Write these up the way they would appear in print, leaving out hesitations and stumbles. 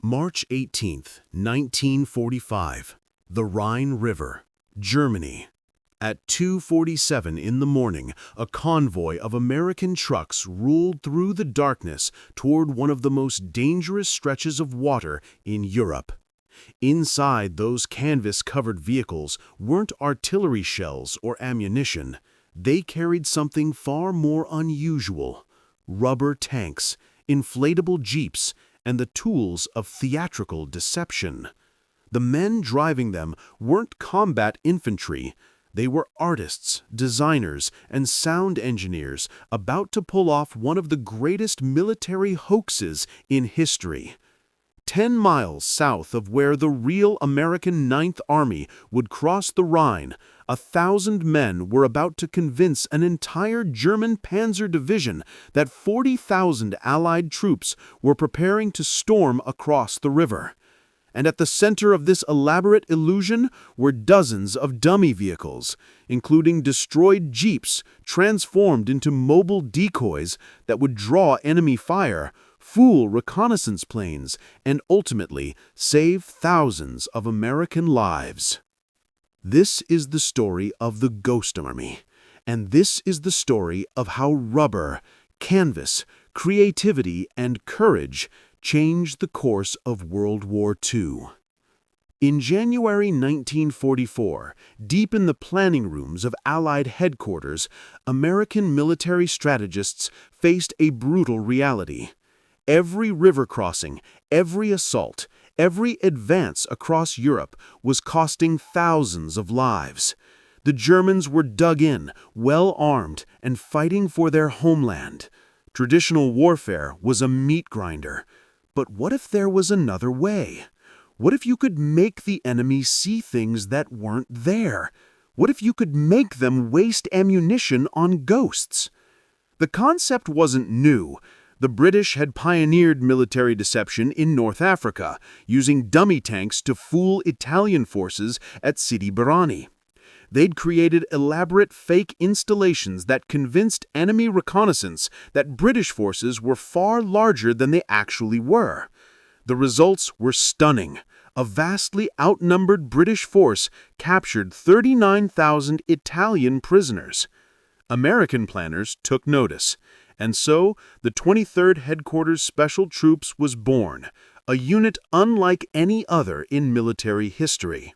March 18, 1945, the Rhine River, Germany. At 2:47 in the morning, a convoy of American trucks rolled through the darkness toward one of the most dangerous stretches of water in Europe. Inside those canvas-covered vehicles weren't artillery shells or ammunition. They carried something far more unusual: rubber tanks, inflatable jeeps, and the tools of theatrical deception. The men driving them weren't combat infantry. They were artists, designers, and sound engineers about to pull off one of the greatest military hoaxes in history. 10 miles south of where the real American Ninth Army would cross the Rhine, 1,000 men were about to convince an entire German Panzer division that 40,000 Allied troops were preparing to storm across the river. And at the center of this elaborate illusion were dozens of dummy vehicles, including destroyed jeeps transformed into mobile decoys that would draw enemy fire, fool reconnaissance planes, and ultimately save thousands of American lives. This is the story of the Ghost Army, and this is the story of how rubber, canvas, creativity, and courage changed the course of World War II. In January 1944, deep in the planning rooms of Allied headquarters, American military strategists faced a brutal reality. Every river crossing, every assault, every advance across Europe was costing thousands of lives. The Germans were dug in, well-armed, and fighting for their homeland. Traditional warfare was a meat grinder. But what if there was another way? What if you could make the enemy see things that weren't there? What if you could make them waste ammunition on ghosts? The concept wasn't new. The British had pioneered military deception in North Africa, using dummy tanks to fool Italian forces at Sidi Barrani. They'd created elaborate fake installations that convinced enemy reconnaissance that British forces were far larger than they actually were. The results were stunning. A vastly outnumbered British force captured 39,000 Italian prisoners. American planners took notice, and so the 23rd Headquarters Special Troops was born, a unit unlike any other in military history.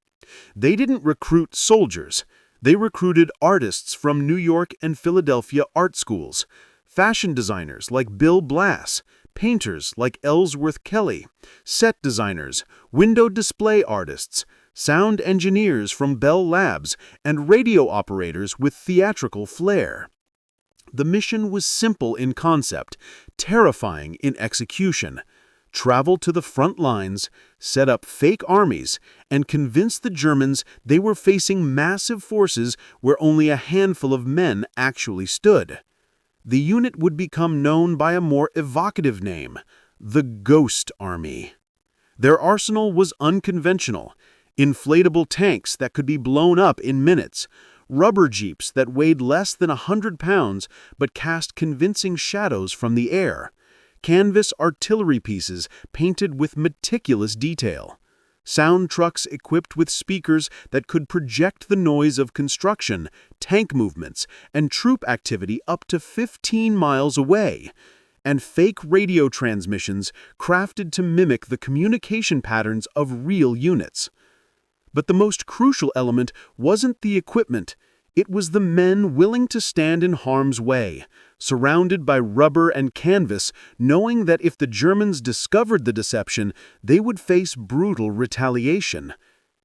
They didn't recruit soldiers. They recruited artists from New York and Philadelphia art schools, fashion designers like Bill Blass, painters like Ellsworth Kelly, set designers, window display artists, sound engineers from Bell Labs, and radio operators with theatrical flair. The mission was simple in concept, terrifying in execution. Travel to the front lines, set up fake armies, and convince the Germans they were facing massive forces where only a handful of men actually stood. The unit would become known by a more evocative name: the Ghost Army. Their arsenal was unconventional: inflatable tanks that could be blown up in minutes, rubber jeeps that weighed less than 100 pounds but cast convincing shadows from the air, canvas artillery pieces painted with meticulous detail, sound trucks equipped with speakers that could project the noise of construction, tank movements, and troop activity up to 15 miles away, and fake radio transmissions crafted to mimic the communication patterns of real units. But the most crucial element wasn't the equipment. It was the men willing to stand in harm's way, surrounded by rubber and canvas, knowing that if the Germans discovered the deception, they would face brutal retaliation.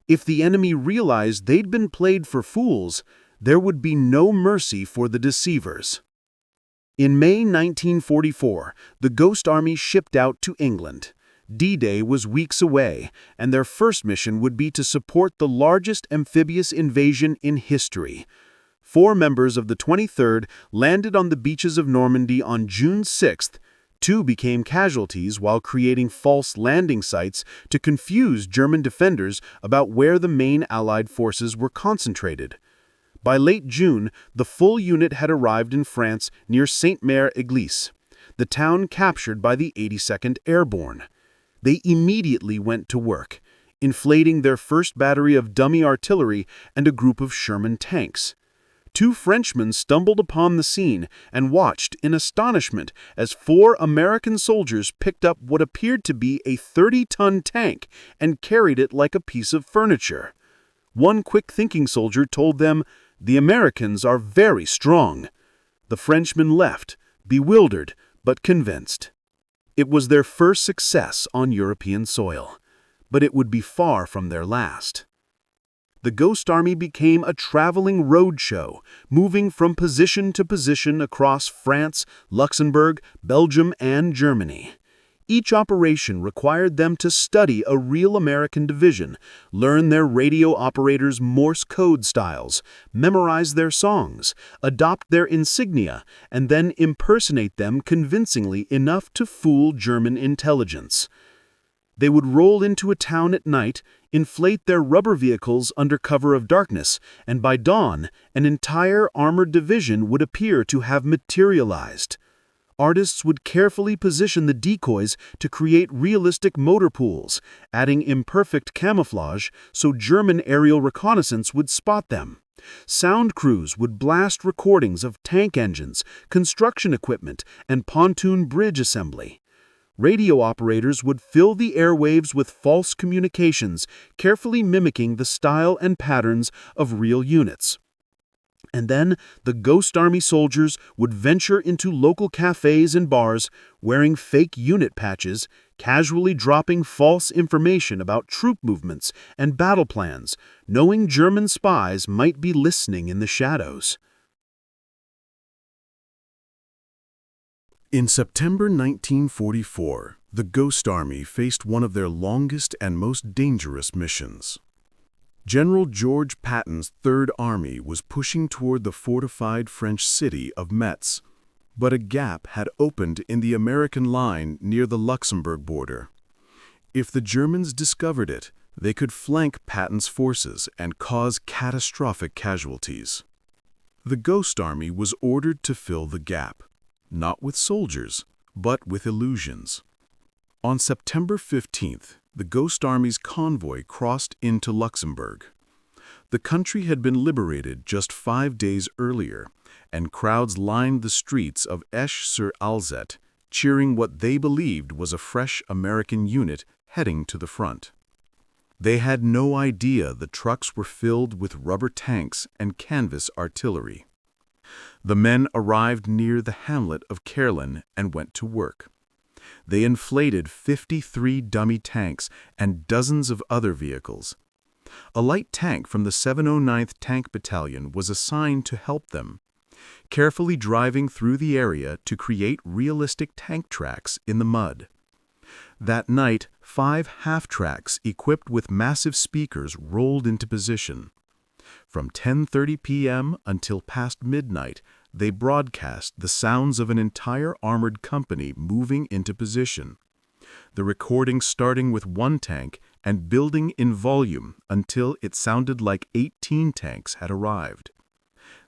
If the enemy realized they'd been played for fools, there would be no mercy for the deceivers. In May 1944, the Ghost Army shipped out to England. D-Day was weeks away, and their first mission would be to support the largest amphibious invasion in history. 4 members of the 23rd landed on the beaches of Normandy on June 6th. 2 became casualties while creating false landing sites to confuse German defenders about where the main Allied forces were concentrated. By late June, the full unit had arrived in France near Saint-Mère-Église, the town captured by the 82nd Airborne. They immediately went to work, inflating their first battery of dummy artillery and a group of Sherman tanks. Two Frenchmen stumbled upon the scene and watched in astonishment as 4 American soldiers picked up what appeared to be a 30-ton tank and carried it like a piece of furniture. One quick-thinking soldier told them, "The Americans are very strong." The Frenchmen left, bewildered but convinced. It was their first success on European soil, but it would be far from their last. The Ghost Army became a traveling roadshow, moving from position to position across France, Luxembourg, Belgium, and Germany. Each operation required them to study a real American division, learn their radio operators' Morse code styles, memorize their songs, adopt their insignia, and then impersonate them convincingly enough to fool German intelligence. They would roll into a town at night, inflate their rubber vehicles under cover of darkness, and by dawn, an entire armored division would appear to have materialized. Artists would carefully position the decoys to create realistic motor pools, adding imperfect camouflage so German aerial reconnaissance would spot them. Sound crews would blast recordings of tank engines, construction equipment, and pontoon bridge assembly. Radio operators would fill the airwaves with false communications, carefully mimicking the style and patterns of real units. And then the Ghost Army soldiers would venture into local cafes and bars, wearing fake unit patches, casually dropping false information about troop movements and battle plans, knowing German spies might be listening in the shadows. In September 1944, the Ghost Army faced one of their longest and most dangerous missions. General George Patton's Third Army was pushing toward the fortified French city of Metz, but a gap had opened in the American line near the Luxembourg border. If the Germans discovered it, they could flank Patton's forces and cause catastrophic casualties. The Ghost Army was ordered to fill the gap, not with soldiers, but with illusions. On September 15th, the Ghost Army's convoy crossed into Luxembourg. The country had been liberated just 5 days earlier, and crowds lined the streets of Esch-sur-Alzette, cheering what they believed was a fresh American unit heading to the front. They had no idea the trucks were filled with rubber tanks and canvas artillery. The men arrived near the hamlet of Caerlin and went to work. They inflated 53 dummy tanks and dozens of other vehicles. A light tank from the 709th Tank Battalion was assigned to help them, carefully driving through the area to create realistic tank tracks in the mud. That night, 5 half-tracks equipped with massive speakers rolled into position. From 10:30 p.m. until past midnight, they broadcast the sounds of an entire armored company moving into position, the recording starting with 1 tank and building in volume until it sounded like 18 tanks had arrived.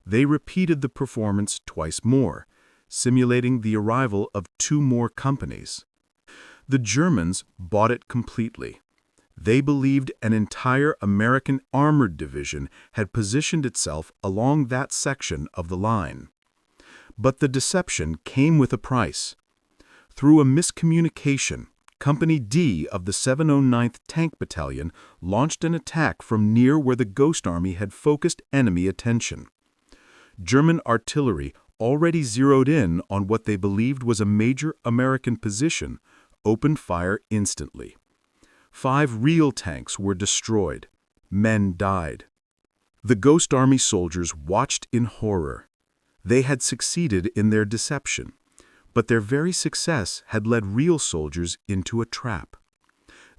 They repeated the performance twice more, simulating the arrival of 2 more companies. The Germans bought it completely. They believed an entire American armored division had positioned itself along that section of the line. But the deception came with a price. Through a miscommunication, Company D of the 709th Tank Battalion launched an attack from near where the Ghost Army had focused enemy attention. German artillery, already zeroed in on what they believed was a major American position, opened fire instantly. 5 real tanks were destroyed. Men died. The Ghost Army soldiers watched in horror. They had succeeded in their deception, but their very success had led real soldiers into a trap.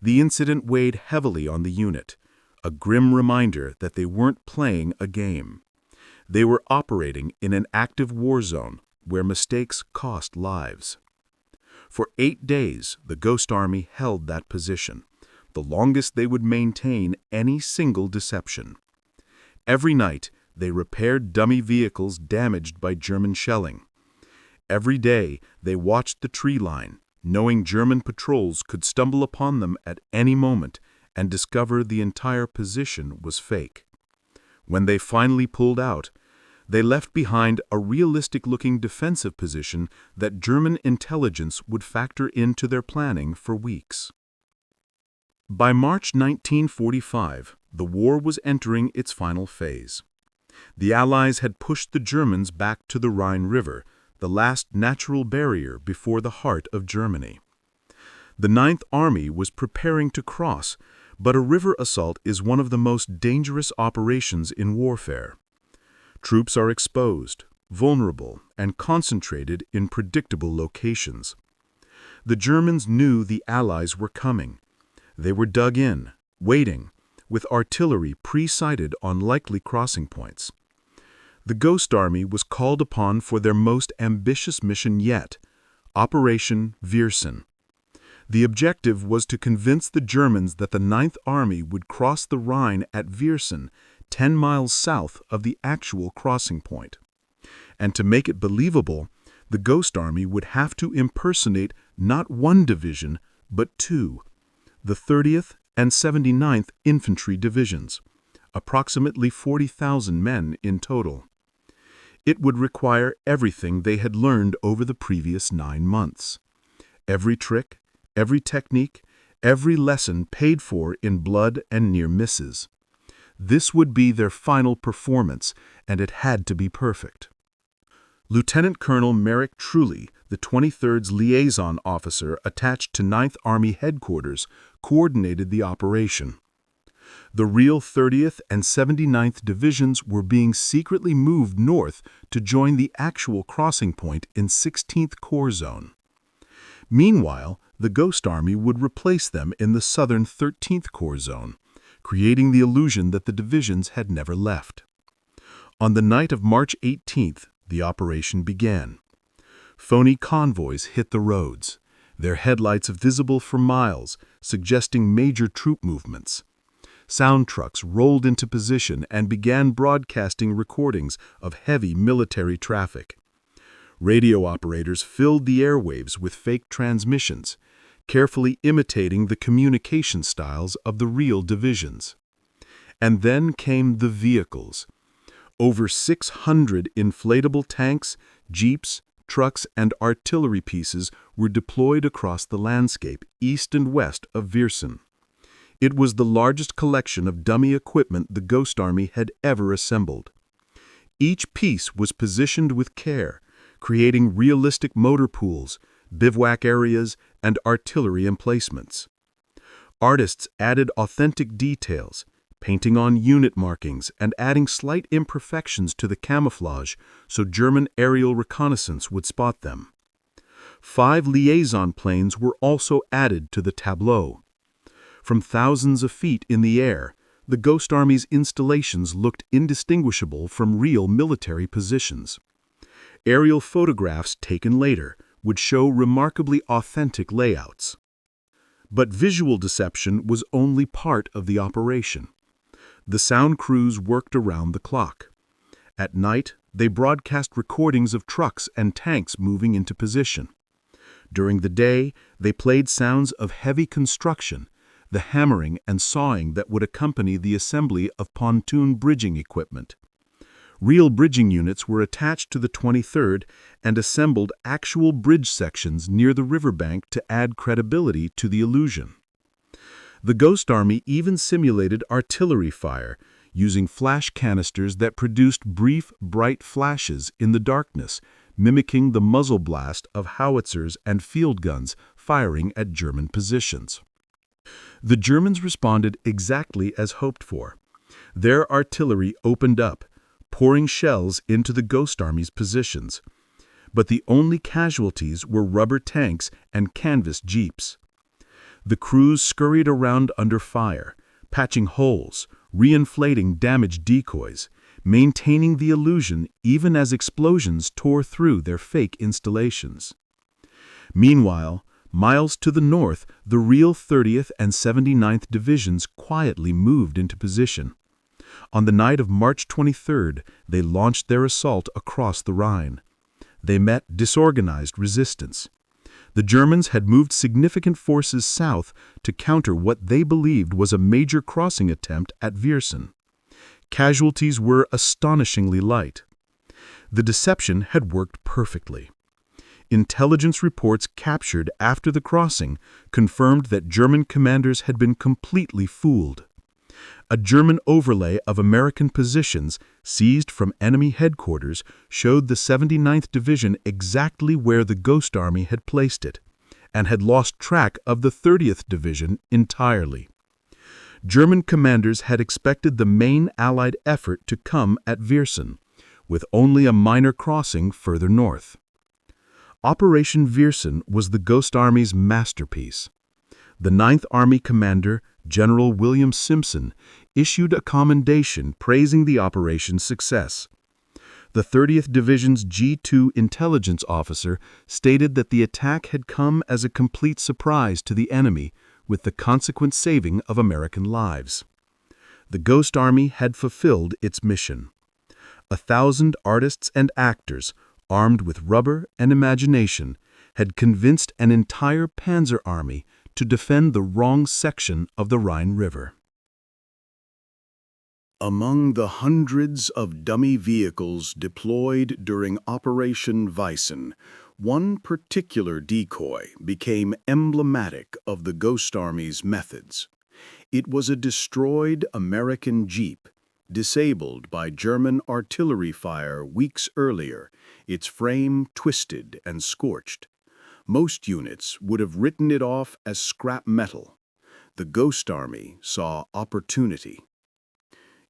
The incident weighed heavily on the unit, a grim reminder that they weren't playing a game. They were operating in an active war zone where mistakes cost lives. For 8 days, the Ghost Army held that position, the longest they would maintain any single deception. Every night, they repaired dummy vehicles damaged by German shelling. Every day, they watched the tree line, knowing German patrols could stumble upon them at any moment and discover the entire position was fake. When they finally pulled out, they left behind a realistic-looking defensive position that German intelligence would factor into their planning for weeks. By March 1945, the war was entering its final phase. The Allies had pushed the Germans back to the Rhine River, the last natural barrier before the heart of Germany. The Ninth Army was preparing to cross, but a river assault is one of the most dangerous operations in warfare. Troops are exposed, vulnerable, and concentrated in predictable locations. The Germans knew the Allies were coming. They were dug in, waiting, with artillery pre-sighted on likely crossing points. The Ghost Army was called upon for their most ambitious mission yet, Operation Viersen. The objective was to convince the Germans that the Ninth Army would cross the Rhine at Viersen, 10 miles south of the actual crossing point. And to make it believable, the Ghost Army would have to impersonate not one division, but two, the 30th and 79th Infantry Divisions, approximately 40,000 men in total. It would require everything they had learned over the previous 9 months. Every trick, every technique, every lesson paid for in blood and near misses. This would be their final performance, and it had to be perfect. Lieutenant Colonel Merrick Truly, the 23rd's liaison officer attached to 9th Army Headquarters, coordinated the operation. The real 30th and 79th Divisions were being secretly moved north to join the actual crossing point in 16th Corps Zone. Meanwhile, the Ghost Army would replace them in the southern 13th Corps Zone, creating the illusion that the divisions had never left. On the night of March 18th, the operation began. Phony convoys hit the roads, their headlights visible for miles, suggesting major troop movements. Sound trucks rolled into position and began broadcasting recordings of heavy military traffic. Radio operators filled the airwaves with fake transmissions, carefully imitating the communication styles of the real divisions. And then came the vehicles. Over 600 inflatable tanks, jeeps, trucks, and artillery pieces were deployed across the landscape east and west of Viersen. It was the largest collection of dummy equipment the Ghost Army had ever assembled. Each piece was positioned with care, creating realistic motor pools, bivouac areas, and artillery emplacements. Artists added authentic details, painting on unit markings and adding slight imperfections to the camouflage so German aerial reconnaissance would spot them. 5 liaison planes were also added to the tableau. From thousands of feet in the air, the Ghost Army's installations looked indistinguishable from real military positions. Aerial photographs taken later would show remarkably authentic layouts. But visual deception was only part of the operation. The sound crews worked around the clock. At night, they broadcast recordings of trucks and tanks moving into position. During the day, they played sounds of heavy construction, the hammering and sawing that would accompany the assembly of pontoon bridging equipment. Real bridging units were attached to the 23rd and assembled actual bridge sections near the riverbank to add credibility to the illusion. The Ghost Army even simulated artillery fire, using flash canisters that produced brief, bright flashes in the darkness, mimicking the muzzle blast of howitzers and field guns firing at German positions. The Germans responded exactly as hoped for. Their artillery opened up, pouring shells into the Ghost Army's positions. But the only casualties were rubber tanks and canvas jeeps. The crews scurried around under fire, patching holes, reinflating damaged decoys, maintaining the illusion even as explosions tore through their fake installations. Meanwhile, miles to the north, the real 30th and 79th Divisions quietly moved into position. On the night of March 23rd, they launched their assault across the Rhine. They met disorganized resistance. The Germans had moved significant forces south to counter what they believed was a major crossing attempt at Viersen. Casualties were astonishingly light. The deception had worked perfectly. Intelligence reports captured after the crossing confirmed that German commanders had been completely fooled. A German overlay of American positions seized from enemy headquarters showed the 79th Division exactly where the Ghost Army had placed it, and had lost track of the 30th Division entirely. German commanders had expected the main Allied effort to come at Viersen, with only a minor crossing further north. Operation Viersen was the Ghost Army's masterpiece. The 9th Army commander, General William Simpson, issued a commendation praising the operation's success. The 30th Division's G2 intelligence officer stated that the attack had come as a complete surprise to the enemy, with the consequent saving of American lives. The Ghost Army had fulfilled its mission. 1,000 artists and actors, armed with rubber and imagination, had convinced an entire Panzer army to defend the wrong section of the Rhine River. Among the hundreds of dummy vehicles deployed during Operation Weissen, one particular decoy became emblematic of the Ghost Army's methods. It was a destroyed American Jeep, disabled by German artillery fire weeks earlier, its frame twisted and scorched. Most units would have written it off as scrap metal. The Ghost Army saw opportunity.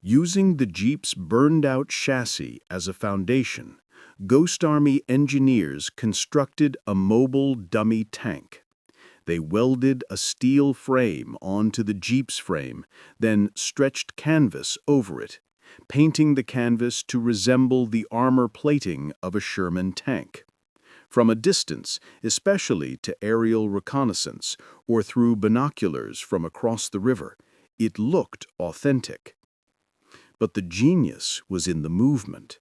Using the Jeep's burned-out chassis as a foundation, Ghost Army engineers constructed a mobile dummy tank. They welded a steel frame onto the Jeep's frame, then stretched canvas over it, painting the canvas to resemble the armor plating of a Sherman tank. From a distance, especially to aerial reconnaissance or through binoculars from across the river, it looked authentic. But the genius was in the movement.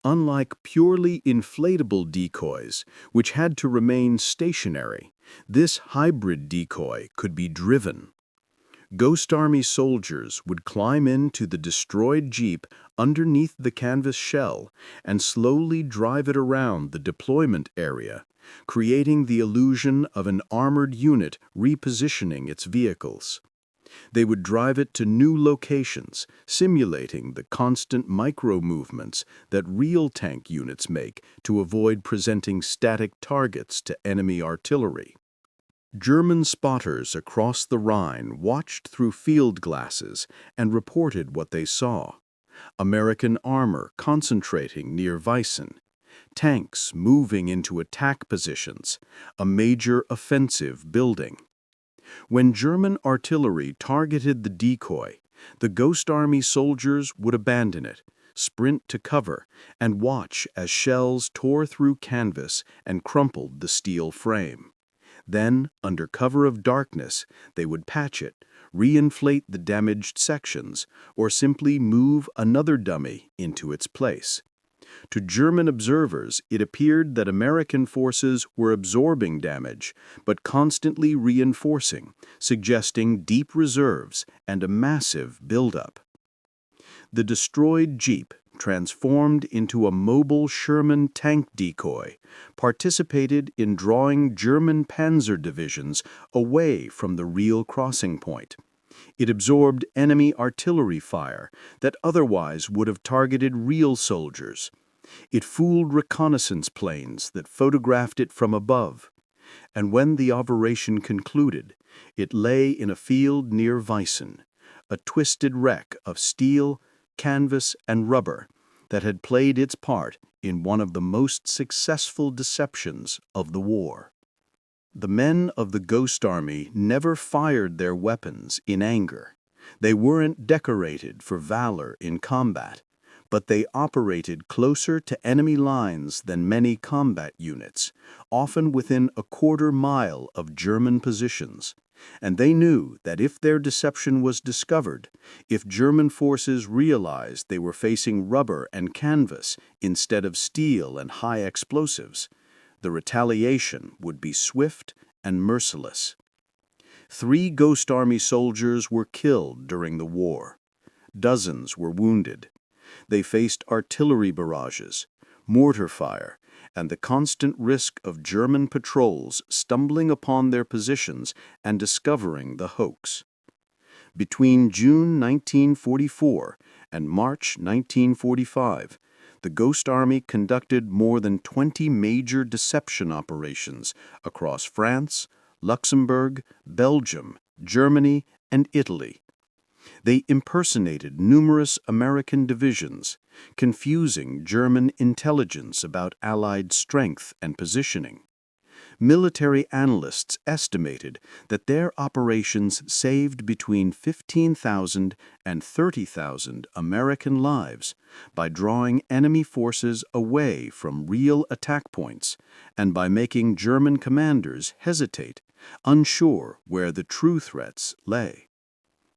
Unlike purely inflatable decoys, which had to remain stationary, this hybrid decoy could be driven. Ghost Army soldiers would climb into the destroyed Jeep underneath the canvas shell and slowly drive it around the deployment area, creating the illusion of an armored unit repositioning its vehicles. They would drive it to new locations, simulating the constant micro-movements that real tank units make to avoid presenting static targets to enemy artillery. German spotters across the Rhine watched through field glasses and reported what they saw. American armor concentrating near Weissen, tanks moving into attack positions, a major offensive building. When German artillery targeted the decoy, the Ghost Army soldiers would abandon it, sprint to cover, and watch as shells tore through canvas and crumpled the steel frame. Then, under cover of darkness, they would patch it, reinflate the damaged sections, or simply move another dummy into its place. To German observers, it appeared that American forces were absorbing damage, but constantly reinforcing, suggesting deep reserves and a massive buildup. The destroyed Jeep, transformed into a mobile Sherman tank decoy, participated in drawing German Panzer divisions away from the real crossing point. It absorbed enemy artillery fire that otherwise would have targeted real soldiers. It fooled reconnaissance planes that photographed it from above. And when the operation concluded, it lay in a field near Weissen, a twisted wreck of steel, canvas, and rubber that had played its part in one of the most successful deceptions of the war. The men of the Ghost Army never fired their weapons in anger. They weren't decorated for valor in combat, but they operated closer to enemy lines than many combat units, often within a quarter-mile of German positions. And they knew that if their deception was discovered, if German forces realized they were facing rubber and canvas instead of steel and high explosives, The retaliation would be swift and merciless. 3 Ghost Army soldiers were killed during the war. Dozens were wounded. They faced artillery barrages, mortar fire, and the constant risk of German patrols stumbling upon their positions and discovering the hoax. Between June 1944 and March 1945, the Ghost Army conducted more than 20 major deception operations across France, Luxembourg, Belgium, Germany, and Italy. They impersonated numerous American divisions, confusing German intelligence about Allied strength and positioning. Military analysts estimated that their operations saved between 15,000 and 30,000 American lives by drawing enemy forces away from real attack points and by making German commanders hesitate, unsure where the true threats lay.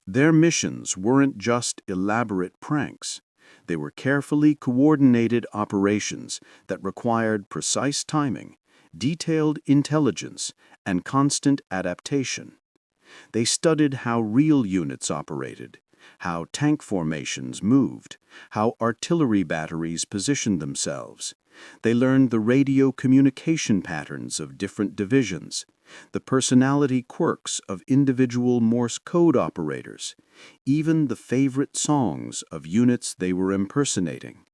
Their missions weren't just elaborate pranks. They were carefully coordinated operations that required precise timing, detailed intelligence, and constant adaptation. They studied how real units operated, how tank formations moved, how artillery batteries positioned themselves. They learned the radio communication patterns of different divisions, the personality quirks of individual Morse code operators, even the favorite songs of units they were impersonating.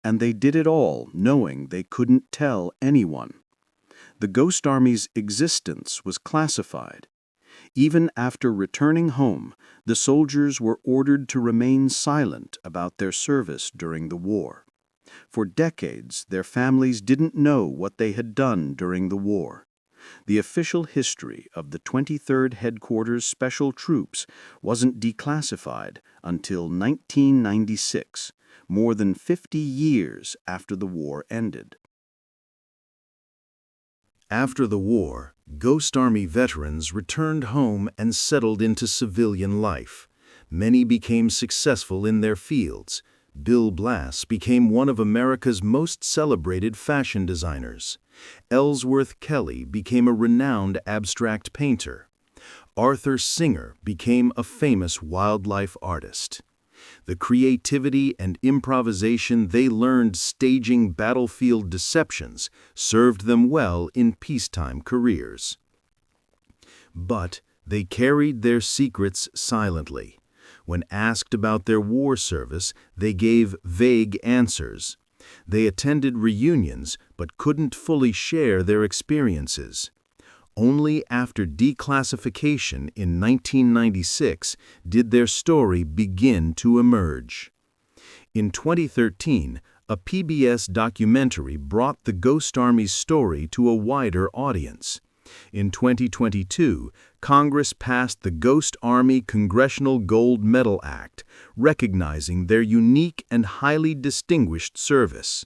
And they did it all knowing they couldn't tell anyone. The Ghost Army's existence was classified. Even after returning home, the soldiers were ordered to remain silent about their service during the war. For decades, their families didn't know what they had done during the war. The official history of the 23rd Headquarters Special Troops wasn't declassified until 1996, more than 50 years after the war ended. After the war, Ghost Army veterans returned home and settled into civilian life. Many became successful in their fields. Bill Blass became one of America's most celebrated fashion designers. Ellsworth Kelly became a renowned abstract painter. Arthur Singer became a famous wildlife artist. The creativity and improvisation they learned staging battlefield deceptions served them well in peacetime careers. But they carried their secrets silently. When asked about their war service, they gave vague answers. They attended reunions but couldn't fully share their experiences. Only after declassification in 1996 did their story begin to emerge. In 2013, a PBS documentary brought the Ghost Army's story to a wider audience. In 2022, Congress passed the Ghost Army Congressional Gold Medal Act, recognizing their unique and highly distinguished service.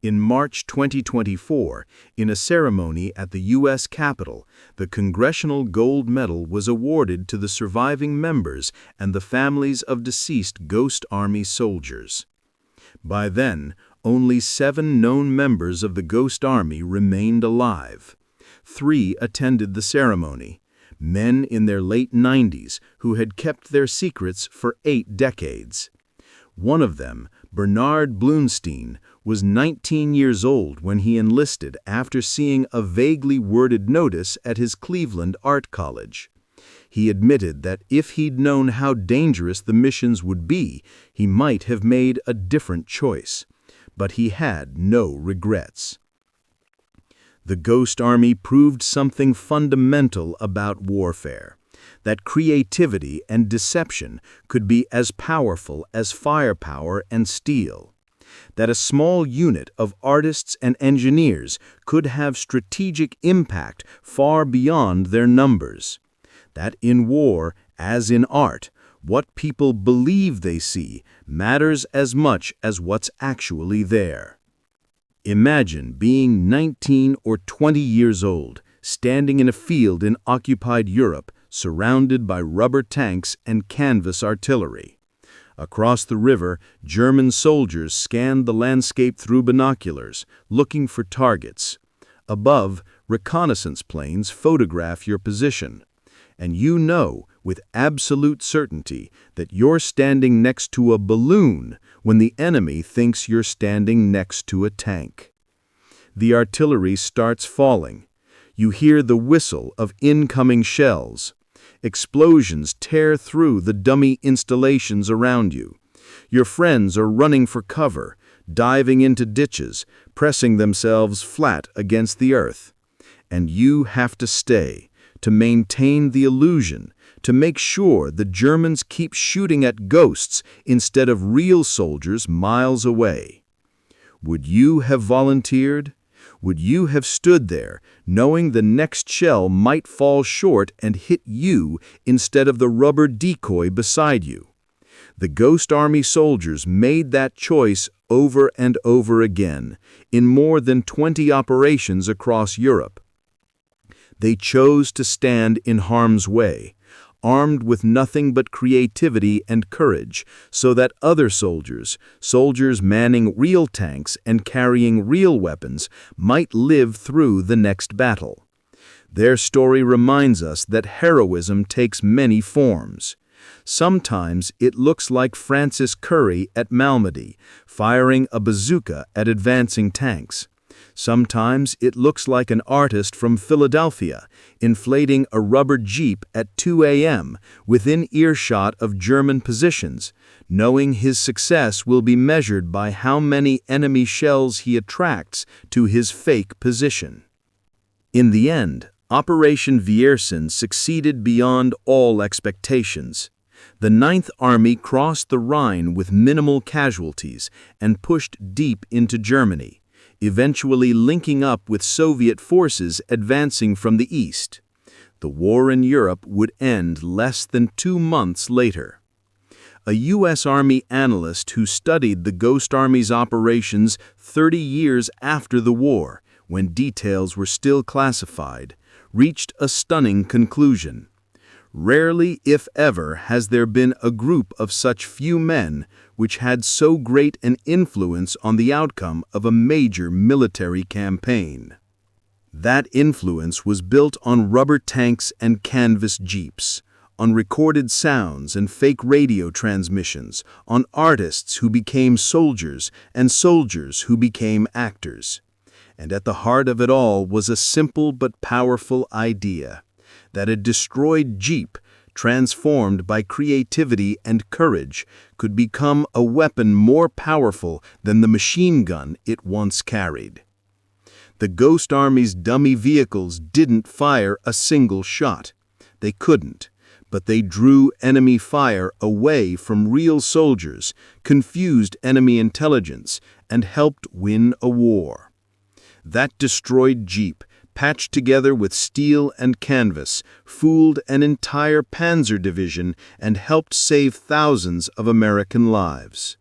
In March 2024, in a ceremony at the U.S. Capitol, the Congressional Gold Medal was awarded to the surviving members and the families of deceased Ghost Army soldiers. By then, only 7 known members of the Ghost Army remained alive. 3 attended the ceremony, men in their late 90s who had kept their secrets for 8 decades. One of them, Bernard Blunstein, was 19 years old when he enlisted after seeing a vaguely worded notice at his Cleveland Art College. He admitted that if he'd known how dangerous the missions would be, he might have made a different choice. But he had no regrets. The Ghost Army proved something fundamental about warfare, that creativity and deception could be as powerful as firepower and steel, that a small unit of artists and engineers could have strategic impact far beyond their numbers, that in war, as in art, what people believe they see matters as much as what's actually there. Imagine being 19 or 20 years old, standing in a field in occupied Europe, surrounded by rubber tanks and canvas artillery. Across the river, German soldiers scanned the landscape through binoculars, looking for targets. Above, reconnaissance planes photograph your position, and you know with absolute certainty that you're standing next to a balloon when the enemy thinks you're standing next to a tank. The artillery starts falling. You hear the whistle of incoming shells. Explosions tear through the dummy installations around you. Your friends are running for cover, diving into ditches, pressing themselves flat against the earth. And you have to stay, to maintain the illusion, to make sure the Germans keep shooting at ghosts instead of real soldiers miles away. Would you have volunteered? Would you have stood there, knowing the next shell might fall short and hit you instead of the rubber decoy beside you? The Ghost Army soldiers made that choice over and over again, in more than 20 operations across Europe. They chose to stand in harm's way, armed with nothing but creativity and courage, so that other soldiers manning real tanks and carrying real weapons, might live through the next battle. Their story reminds us that heroism takes many forms. Sometimes it looks like Francis Curry at Malmedy, firing a bazooka at advancing tanks. Sometimes it looks like an artist from Philadelphia, inflating a rubber jeep at 2 a.m. within earshot of German positions, knowing his success will be measured by how many enemy shells he attracts to his fake position. In the end, Operation Viersen succeeded beyond all expectations. The Ninth Army crossed the Rhine with minimal casualties and pushed deep into Germany, eventually linking up with Soviet forces advancing from the east. The war in Europe would end less than 2 months later. A U.S. Army analyst who studied the Ghost Army's operations 30 years after the war, when details were still classified, reached a stunning conclusion. Rarely, if ever, has there been a group of such few men which had so great an influence on the outcome of a major military campaign. That influence was built on rubber tanks and canvas jeeps, on recorded sounds and fake radio transmissions, on artists who became soldiers and soldiers who became actors. And at the heart of it all was a simple but powerful idea, that a destroyed jeep, transformed by creativity and courage, could become a weapon more powerful than the machine gun it once carried. The Ghost Army's dummy vehicles didn't fire a single shot. They couldn't, but they drew enemy fire away from real soldiers, confused enemy intelligence, and helped win a war. That destroyed jeep, patched together with steel and canvas, fooled an entire Panzer division and helped save thousands of American lives.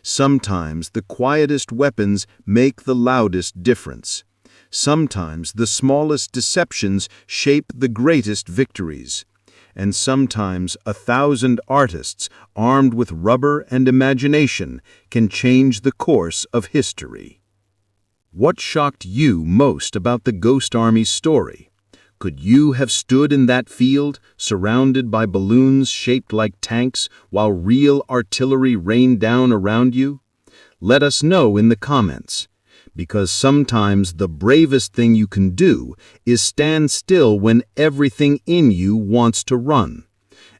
Sometimes the quietest weapons make the loudest difference. Sometimes the smallest deceptions shape the greatest victories. And sometimes 1,000 artists armed with rubber and imagination can change the course of history. What shocked you most about the Ghost Army's story? Could you have stood in that field, surrounded by balloons shaped like tanks, while real artillery rained down around you? Let us know in the comments, because sometimes the bravest thing you can do is stand still when everything in you wants to run.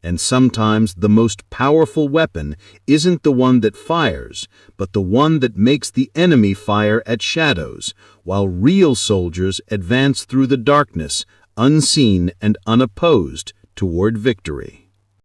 And sometimes the most powerful weapon isn't the one that fires, but the one that makes the enemy fire at shadows, while real soldiers advance through the darkness, unseen and unopposed, toward victory.